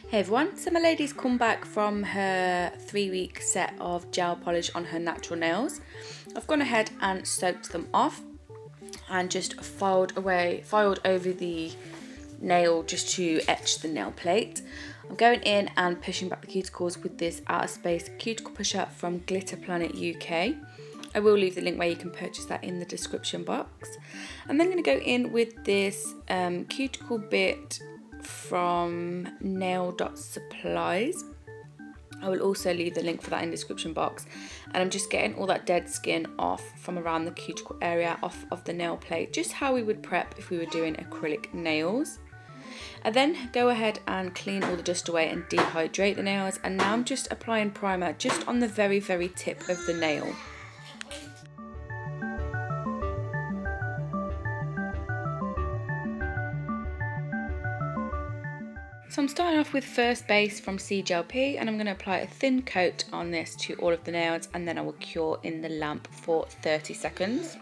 Hey everyone, so my lady's come back from her 3-week set of gel polish on her natural nails. I've gone ahead and soaked them off and just filed over the nail just to etch the nail plate. I'm going in and pushing back the cuticles with this Outer Space cuticle pusher from Glitter Planet UK. I will leave the link where you can purchase that in the description box. I'm then going to go in with this cuticle bit from nail.supplies. I will also leave the link for that in the description box. And I'm just getting all that dead skin off from around the cuticle area, off of the nail plate, just how we would prep if we were doing acrylic nails. I then go ahead and clean all the dust away and dehydrate the nails, and now I'm just applying primer just on the very tip of the nail. So I'm starting off with First Base from CJP, and I'm going to apply a thin coat on this to all of the nails, and then I will cure in the lamp for 30 seconds.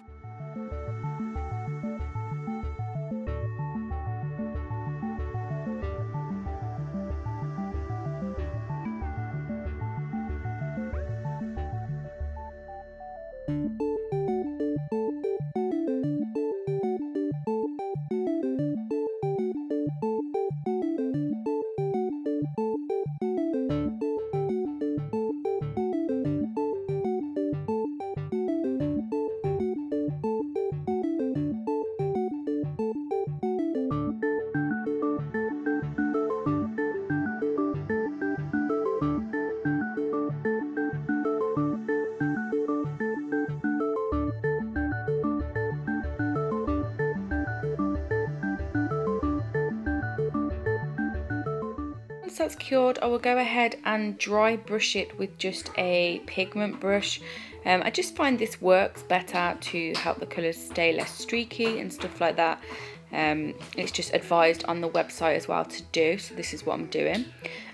Once that's cured, I will go ahead and dry brush it with just a pigment brush. I just find this works better to help the colours stay less streaky and stuff like that. It's just advised on the website as well to do, so this is what I'm doing.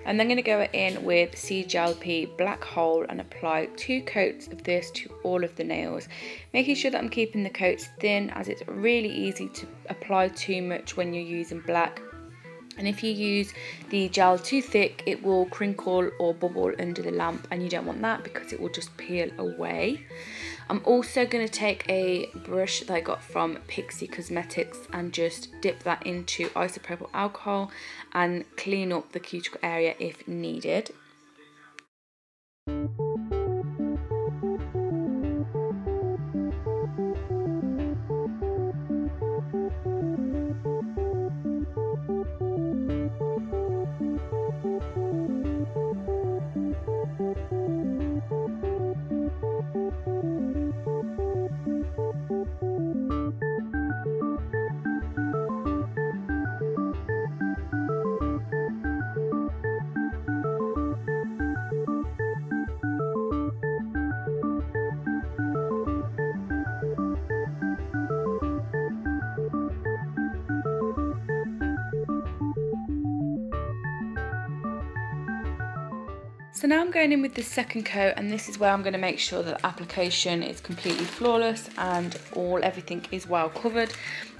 I'm then going to go in with CJP Black Hole and apply 2 coats of this to all of the nails, making sure that I'm keeping the coats thin, as it's really easy to apply too much when you're using black. And if you use the gel too thick, it will crinkle or bubble under the lamp, and you don't want that because it will just peel away. I'm also going to take a brush that I got from Pixie Cosmetics and just dip that into isopropyl alcohol and clean up the cuticle area if needed. So now I'm going in with the second coat, and this is where I'm going to make sure that the application is completely flawless and everything is well covered.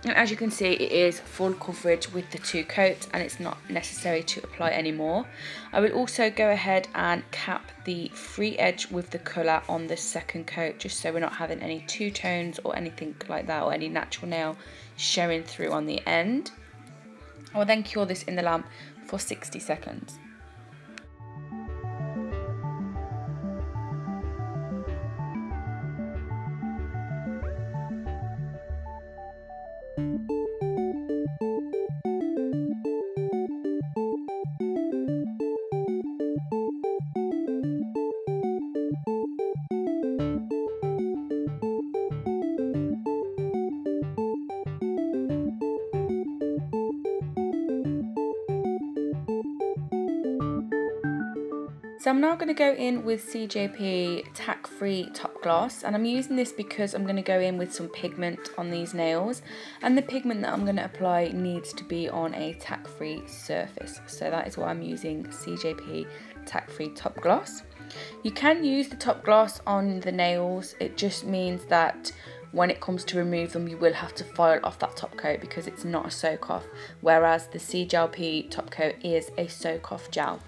And as you can see, it is full coverage with the 2 coats, and it's not necessary to apply any more. I will also go ahead and cap the free edge with the colour on the second coat, just so we're not having any two tones or anything like that, or any natural nail showing through on the end. I will then cure this in the lamp for 60 seconds. So I'm now going to go in with CJP Tack Free Top Gloss, and I'm using this because I'm going to go in with some pigment on these nails, and the pigment that I'm going to apply needs to be on a tack free surface, so that is why I'm using CJP Tack Free Top Gloss. You can use the top gloss on the nails, it just means that when it comes to remove them, you will have to file off that top coat because it's not a soak off, whereas the CJP top coat is a soak off gel.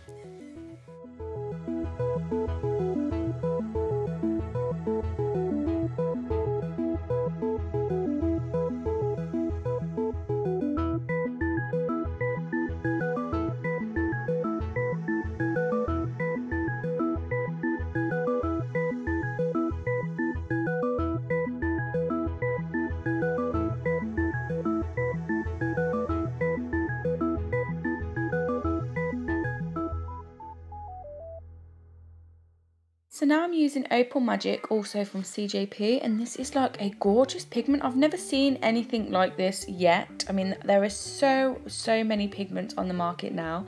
So now I'm using Opal Magic, also from CJP, and this is like a gorgeous pigment. I've never seen anything like this yet. I mean, there are so many pigments on the market now,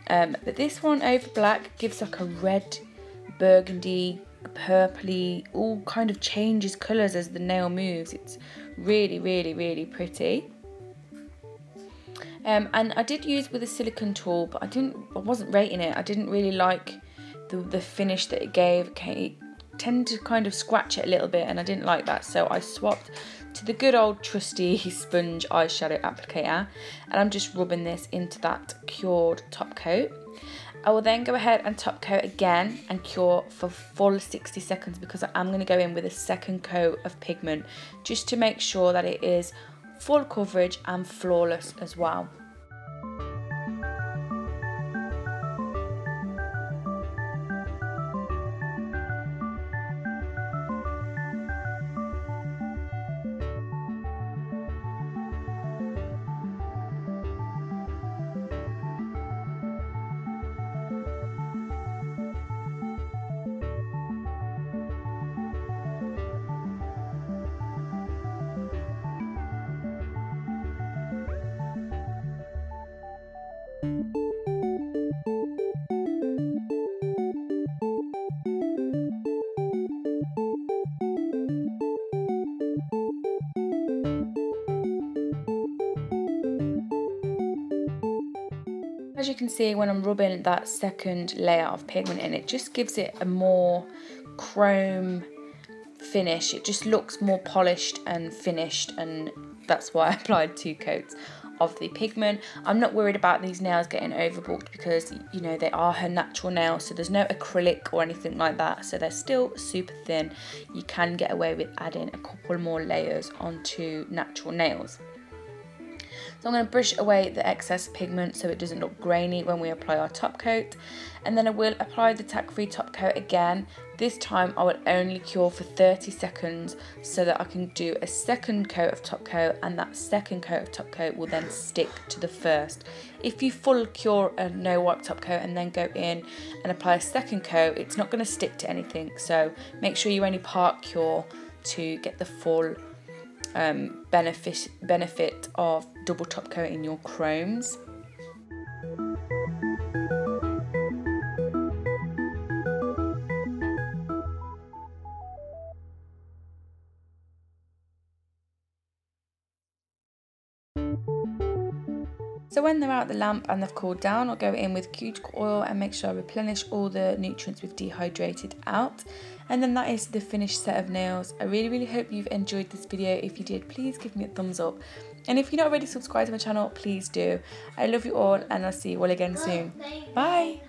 but this one over black gives like a red, burgundy, purpley, all kind of changes colours as the nail moves. It's really pretty. And I did use with a silicone tool, but I wasn't rating it. I didn't really like the finish that it gave. Okay, it tended to kind of scratch it a little bit, and I didn't like that, so I swapped to the good old trusty sponge eyeshadow applicator, and I'm just rubbing this into that cured top coat. I will then go ahead and top coat again and cure for full 60 seconds because I am going to go in with a second coat of pigment just to make sure that it is full coverage and flawless as well. As you can see, when I'm rubbing that second layer of pigment in, it just gives it a more chrome finish. It just looks more polished and finished, and that's why I applied 2 coats of the pigment. I'm not worried about these nails getting overbooked because, you know, they are her natural nails, so there's no acrylic or anything like that, so they're still super thin. You can get away with adding a couple more layers onto natural nails. So I'm going to brush away the excess pigment so it doesn't look grainy when we apply our top coat, and then I will apply the tack-free top coat again. This time I will only cure for 30 seconds so that I can do a second coat of top coat, and that second coat of top coat will then stick to the first. If you full cure a no wipe top coat and then go in and apply a second coat, it's not going to stick to anything, so make sure you only part cure to get the full benefit of double top coating your chromes. So when they're out the lamp and they've cooled down, I'll go in with cuticle oil and make sure I replenish all the nutrients we've dehydrated out. And then that is the finished set of nails. I really hope you've enjoyed this video. If you did, please give me a thumbs up. And if you're not already subscribed to my channel, please do. I love you all, and I'll see you all again soon. Bye!